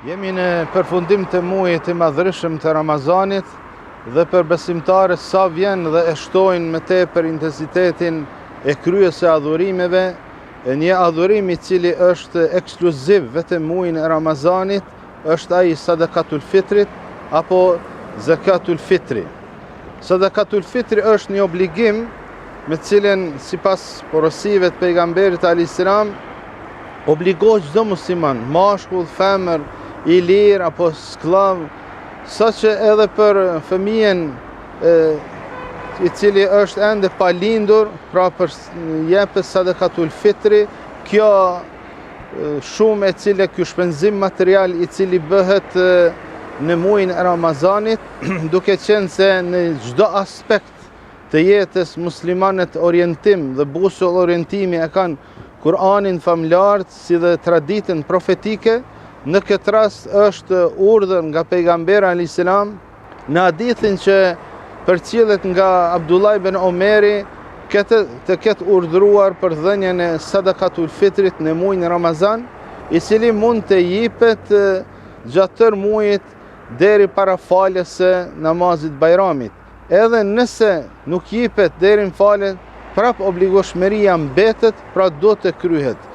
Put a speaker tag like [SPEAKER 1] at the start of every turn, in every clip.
[SPEAKER 1] Jemi në përfundim të muajit të madhërisëm të Ramazanit dhe për besimtarët sa vjen dhe e shtojnë me tepër intensitetin e kryes së adhurimeve, një adhurim i cili është ekskluziv vetëm muajin e Ramazanit, është ai Sadakatul Fitrit apo Zakatul Fitri. Sadakatul Fitri është një obligim me cilën sipas porosive të pejgamberit alayhis salam obligohet çdo musliman, mashkull, femër, i lirë apo sklav, saqë edhe për fëmijën i cili është ende pa lindur, pra për jepet Sadakatul Fitri, kjo shumë e cile ky shpenzim material i cili bëhet në muajin e Ramazanit, duke qenë se në çdo aspekt të jetës muslimanët orientim dhe bushull orientimi e kanë Kur'anin famlar si dhe traditën profetike. Në këtë rast është urdhër nga pejgamberi alayhis salam në hadithin që përcjellet nga Abdullah ibn Omeri të ketë urdhëruar për dhënien e Sadakatul Fitrit në muajin Ramazan, i cili mund të jepet gjatë tërë muajit deri para faljes së namazit Bajramit. Edhe nëse nuk jepet deri në falje, prap obligueshmëria mbetet, pra do të kryhet.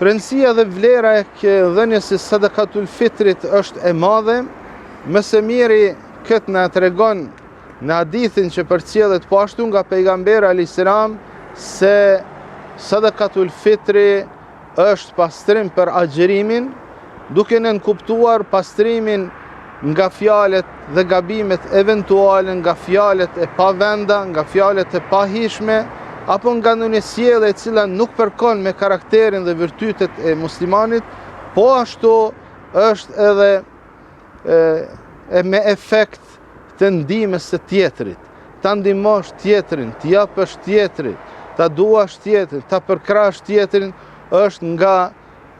[SPEAKER 1] Rëndësia dhe vlera e dhënies së Sadakatul Fitrit është e madhe, më së miri këtë na tregon në hadithin që përcjellet po ashtu nga pejgamberi alayhis salam se Sadakatul Fitri është pastrim për agjërimin, duke nënkuptuar pastrimin nga fjalët dhe gabimet eventuale, nga fjalët e pavenda, nga fjalët e pahishme, apo nga një sjellje e cila nuk përkon me karakterin dhe virtytet e muslimanit, po ashtu është edhe me efekt të ndihmës së tjetrit. Ta ndihmosh tjetrin, të japësh tjetrit, ta duash tjetrin, ta përkrash tjetrin, është nga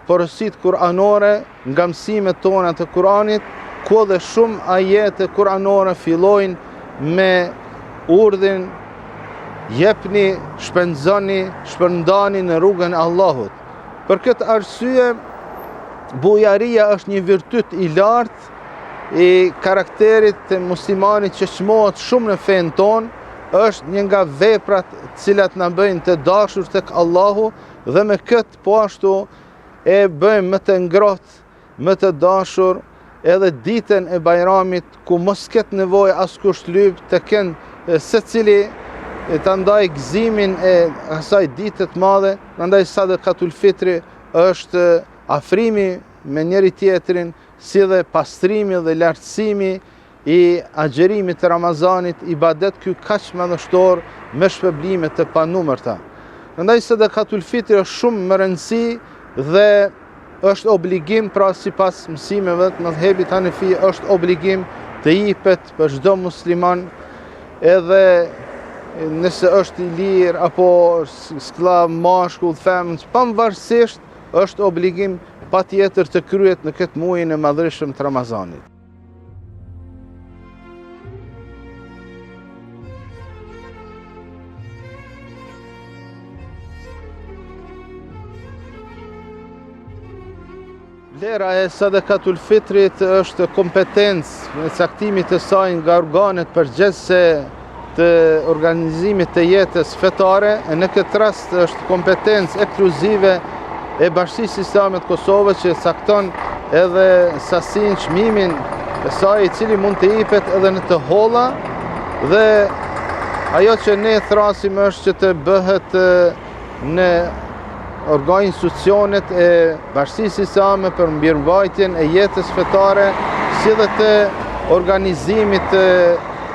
[SPEAKER 1] porositë kuranore, nga mësimet tona të Kuranit, ku dhe shumë ajete kuranore fillojnë me urdhin jepni, shpenzoni, shpërndani në rrugën e Allahut. Për këtë arsye, bujaria është një virtyt i lartë i karakterit të muslimanit që çmohet shumë në fen tonë, është një nga veprat cilat na bëjnë të dashur tek Allahu dhe me këtë po ashtu e bëjmë më të ngrohtë, më të dashur edhe ditën e Bajramit, ku mos ketë nevojë askush lyp të kenë secili të ndaj gëzimin e asaj dite të madhe. Prandaj Sadakatul Fitri është afrimi me njëri tjetrin, si dhe pastrimi dhe lartësimi i agjerimit të Ramazanit, ibadet ky kaq madhështor me shpërblime të panumërta. Prandaj Sadakatul Fitri është shumë më rëndësi dhe është obligim, pra sipas mësimeve të mëdhëbit Hanefi është obligim të jepet për çdo musliman, edhe nëse është i lirë apo sklav, mashkull, femër, pavarësisht është obligim patjetër të kryhet në këtë muajin e madhërisëm të Ramazanit. Vlera e Sadakatul Fitrit është kompetencë në caktimit të saj nga organet përgjegjëse të organizimit të jetës fetare, e në këtë rast është kompetencë ekskluzive e Bashkisë Islame të Kosovës që cakton edhe sasinë, çmimin e saj, i cili mund të jepet edhe në të holla, dhe ajo që ne thrasim është që të bëhet në institucionet e Bashkisë Islame për mirëmbajtjen e jetës fetare, si dhe të organizimit të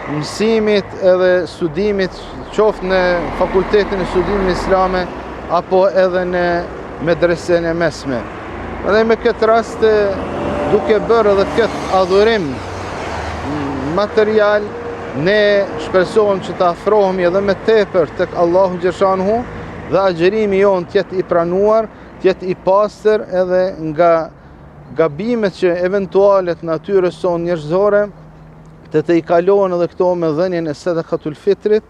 [SPEAKER 1] mësimit edhe studimit, qoftë në fakultetin e studimit islame apo edhe në medresen e mesme. Dhe me këtë rast, duke bërë edhe këtë adhurim material, ne shpresojmë që të afrohemi edhe me tepër tek Allahu xhaleshanuhu dhe agjerimi jonë tjetë i pranuar, tjetë i pastër edhe nga gabimet që eventualet natyrës sonë njerëzore, të i kalohen edhe këto me dhënien e Sadakatul Fitrit.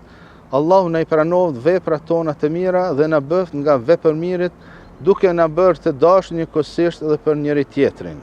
[SPEAKER 1] Allahu na i pranoft veprat tona të mira dhe na bëft nga vepërmirit, duke na bërë të dashur njëkohësisht edhe për njëri tjetrin.